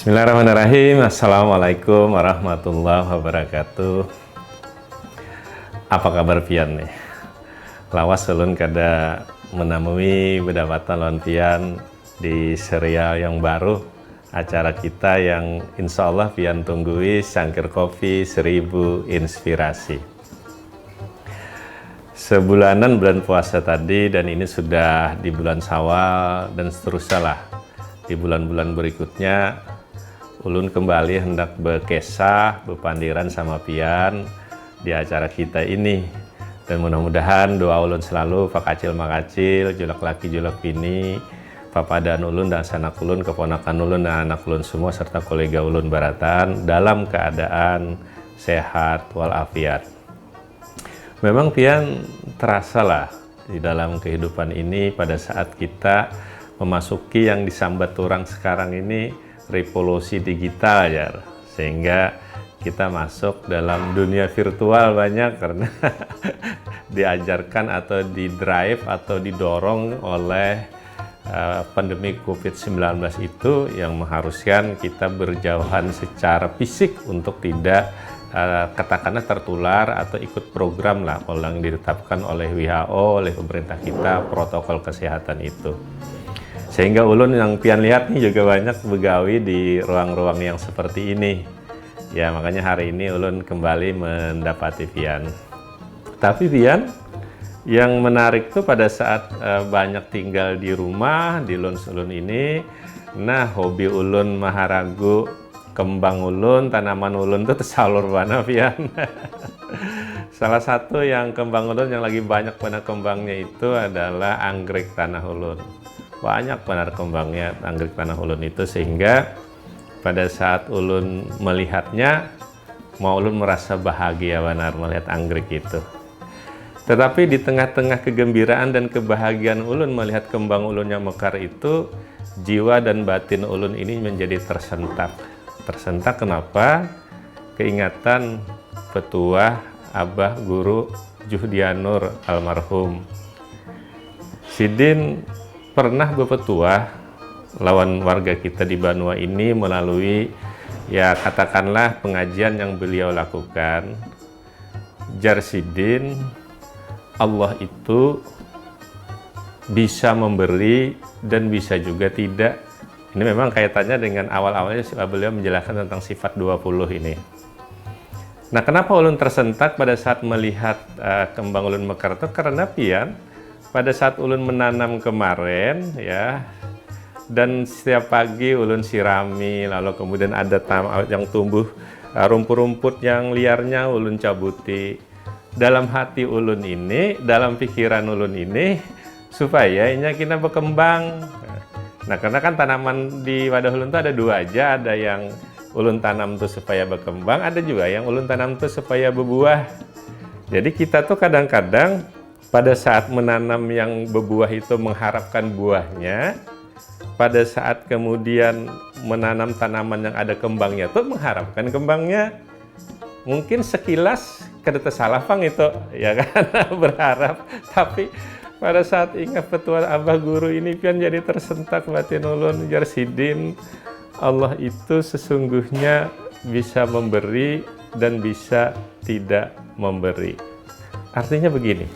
Bismillahirrahmanirrahim. Assalamualaikum warahmatullahi wabarakatuh. Apa kabar pian nih? Lawas ulun kada menemui berdapatan lawan pian di serial yang baru, acara kita yang insya Allah pian tunggui, Cangkir Kopi 1000 Inspirasi. Sebulanan bulan puasa tadi dan ini sudah di bulan Syawal dan seterusnya lah. Di bulan-bulan berikutnya ulun kembali hendak berkesah, berpandiran sama pian di acara kita ini. Dan mudah-mudahan doa ulun selalu pakacil makacil, julak laki julak bini, papadan ulun dan sanak ulun, keponakan ulun dan anak ulun semua serta kolega ulun baratan dalam keadaan sehat walafiat. Memang pian terasa lah di dalam kehidupan ini pada saat kita memasuki yang disambat orang sekarang ini revolusi digital ya, sehingga kita masuk dalam dunia virtual banyak karena diajarkan atau didrive atau didorong oleh pandemi COVID-19 itu yang mengharuskan kita berjauhan secara fisik untuk tidak katakanlah tertular atau ikut program lah yang ditetapkan oleh WHO, oleh pemerintah kita, protokol kesehatan itu. Sehingga ulun yang pian lihat nih juga banyak begawi di ruang-ruang yang seperti ini. Ya makanya hari ini ulun kembali mendapati pian. Tapi pian yang menarik tuh pada saat banyak tinggal di rumah di ulun ini, nah hobi ulun maharagu, kembang ulun, tanaman ulun tuh tersalur banget pian. Salah satu yang kembang ulun yang lagi banyak benar kembangnya itu adalah anggrek tanah ulun. Banyak benar kembangnya anggrek tanah ulun itu, sehingga pada saat ulun melihatnya mau ulun merasa bahagia benar melihat anggrek itu. Tetapi di tengah-tengah kegembiraan dan kebahagiaan ulun melihat kembang ulun yang mekar itu, jiwa dan batin ulun ini menjadi tersentak. Tersentak kenapa? Keingatan petuah Abah Guru Juhdianur almarhum. Sidin pernah berpetuah lawan warga kita di Banua ini melalui ya katakanlah pengajian yang beliau lakukan. Jar Sidin, Allah itu bisa memberi dan bisa juga tidak. Ini memang kaitannya dengan awal-awalnya beliau menjelaskan tentang sifat 20 ini. Nah, kenapa ulun tersentak pada saat melihat kembang ulun mekar itu? Karena pian pada saat ulun menanam kemarin ya, dan setiap pagi ulun sirami, lalu kemudian ada yang tumbuh rumput-rumput yang liarnya ulun cabuti. Dalam hati ulun ini, dalam pikiran ulun ini, supaya ini kita berkembang. Nah, karena kan tanaman di wadah ulun itu ada dua aja, ada yang ulun tanam tuh supaya berkembang, ada juga yang ulun tanam tuh supaya berbuah. Jadi kita tuh kadang-kadang pada saat menanam yang berbuah itu mengharapkan buahnya, pada saat kemudian menanam tanaman yang ada kembangnya tuh mengharapkan kembangnya. Mungkin sekilas kada tersalahpang itu, ya kan, berharap. Tapi pada saat ingat petua Abah Guru ini pian jadi tersentak batin ulun. Jar Sidin, Allah itu sesungguhnya bisa memberi dan bisa tidak memberi. Artinya begini,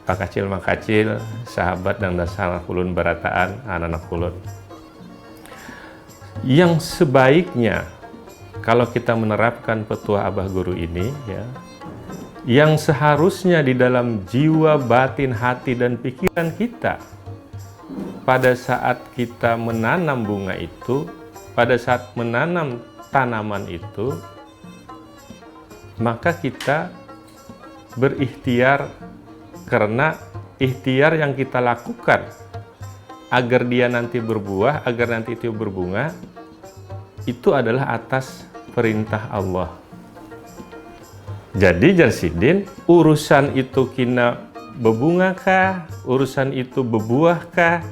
pakacil makacil, sahabat dan dasar ulun barataan, anak-anak ulun. Yang sebaiknya kalau kita menerapkan petua Abah Guru ini ya, yang seharusnya di dalam jiwa, batin, hati dan pikiran kita pada saat kita menanam bunga itu, pada saat menanam tanaman itu, maka kita berikhtiar. Karena ikhtiar yang kita lakukan agar dia nanti berbuah, agar nanti itu berbunga, itu adalah atas perintah Allah. Jadi Jar Sidin, urusan itu kina berbunga kah, urusan itu berbuah kah,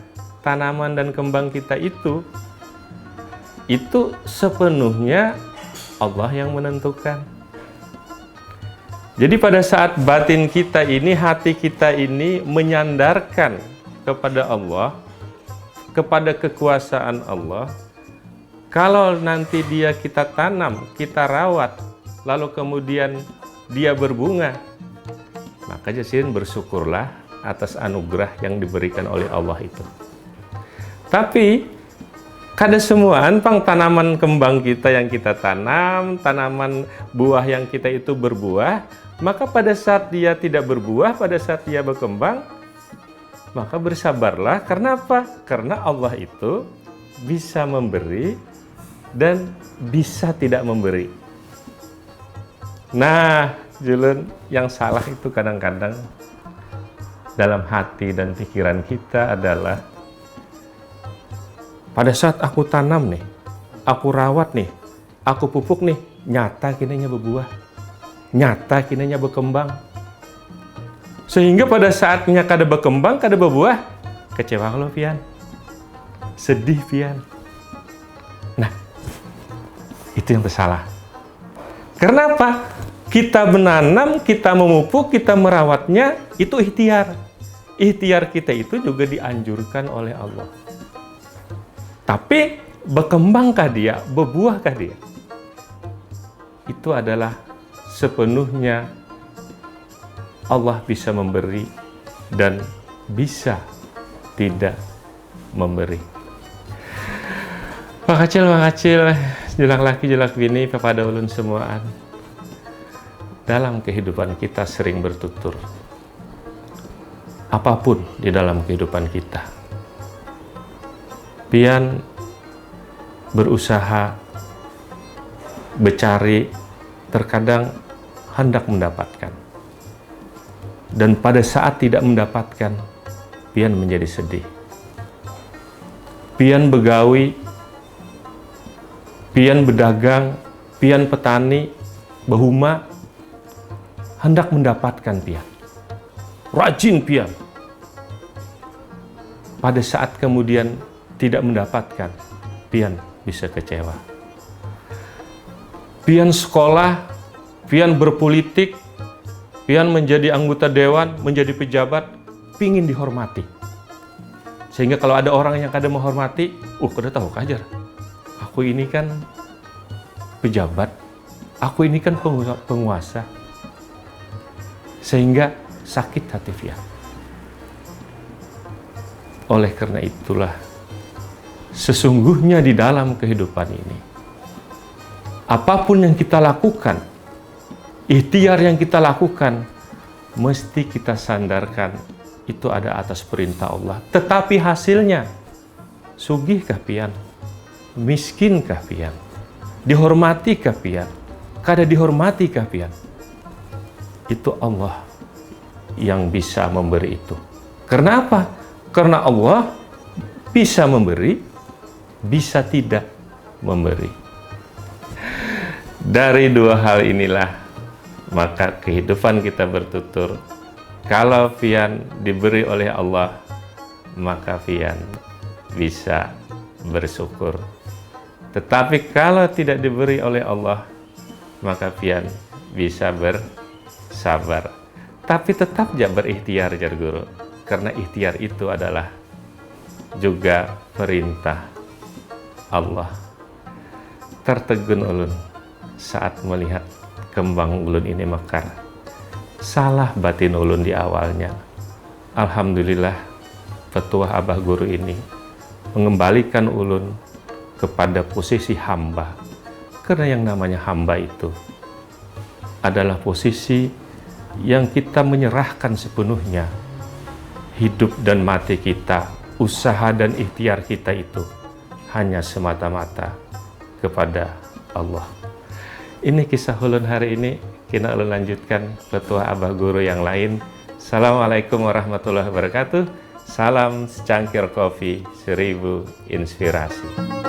tanaman dan kembang kita itu sepenuhnya Allah yang menentukan. Jadi pada saat batin kita ini, hati kita ini menyandarkan kepada Allah, kepada kekuasaan Allah, Kalau nanti dia kita tanam, kita rawat, lalu kemudian dia berbunga, maka Jasin bersyukurlah atas anugerah yang diberikan oleh Allah itu. Tapi kada semua pang tanaman kembang kita yang kita tanam, tanaman buah yang kita itu berbuah, maka pada saat dia tidak berbuah, pada saat dia berkembang, maka bersabarlah. Karena apa? Karena Allah itu bisa memberi dan bisa tidak memberi. Nah, Julun, yang salah itu kadang-kadang dalam hati dan pikiran kita adalah pada saat aku tanam nih, aku rawat nih, aku pupuk nih, nyata kinanya berbuah, nyata kinanya berkembang. Sehingga pada saatnya kada berkembang, kada berbuah, kecewa lo pian, sedih pian. Nah, itu yang tersalah. Karena apa? Kita menanam, kita memupuk, kita merawatnya, itu ikhtiar. Ikhtiar kita itu juga dianjurkan oleh Allah. Tapi berkembangkah dia, berbuahkah dia? Itu adalah sepenuhnya Allah bisa memberi dan bisa tidak memberi. Makacil, jelak laki, jelak bini, kepada ulun semuaan. Dalam kehidupan kita sering bertutur. Apapun di dalam kehidupan kita. Pian berusaha, bercari, terkadang hendak mendapatkan. Dan pada saat tidak mendapatkan, pian menjadi sedih. Pian begawi, pian berdagang, pian petani, behuma, hendak mendapatkan pian. Rajin pian. Pada saat kemudian tidak mendapatkan, pian bisa kecewa. Pian sekolah, pian berpolitik, pian menjadi anggota dewan, menjadi pejabat, pingin dihormati. Sehingga kalau ada orang yang kada menghormati, kada tahu kajar. Aku ini kan pejabat, aku ini kan penguasa. Sehingga sakit hati pian. Oleh karena itulah, sesungguhnya di dalam kehidupan ini, apapun yang kita lakukan, ikhtiar yang kita lakukan, mesti kita sandarkan itu ada atas perintah Allah. Tetapi hasilnya, sugihkah pian? Miskinkah pian? Dihormatikah pian? Kada dihormatikah pian? Itu Allah yang bisa memberi itu. Karena apa? Karena Allah bisa memberi, bisa tidak memberi. Dari dua hal inilah maka kehidupan kita bertutur. Kalau pian diberi oleh Allah, maka pian bisa bersyukur. Tetapi kalau tidak diberi oleh Allah, maka pian bisa bersabar. Tapi tetap jangan berikhtiar, jar guru. Karena ikhtiar itu adalah juga perintah Allah. Tertegun ulun saat melihat kembang ulun ini mekar. Salah batin ulun di awalnya. Alhamdulillah, petuah Abah Guru ini mengembalikan ulun kepada posisi hamba. Karena yang namanya hamba itu adalah posisi yang kita menyerahkan sepenuhnya hidup dan mati kita, usaha dan ikhtiar kita itu hanya semata-mata kepada Allah. Ini kisah ulun hari ini. Kita ulun lanjutkan petuah Abah Guru yang lain. Assalamualaikum warahmatullahi wabarakatuh. Salam secangkir kopi, 1000 inspirasi.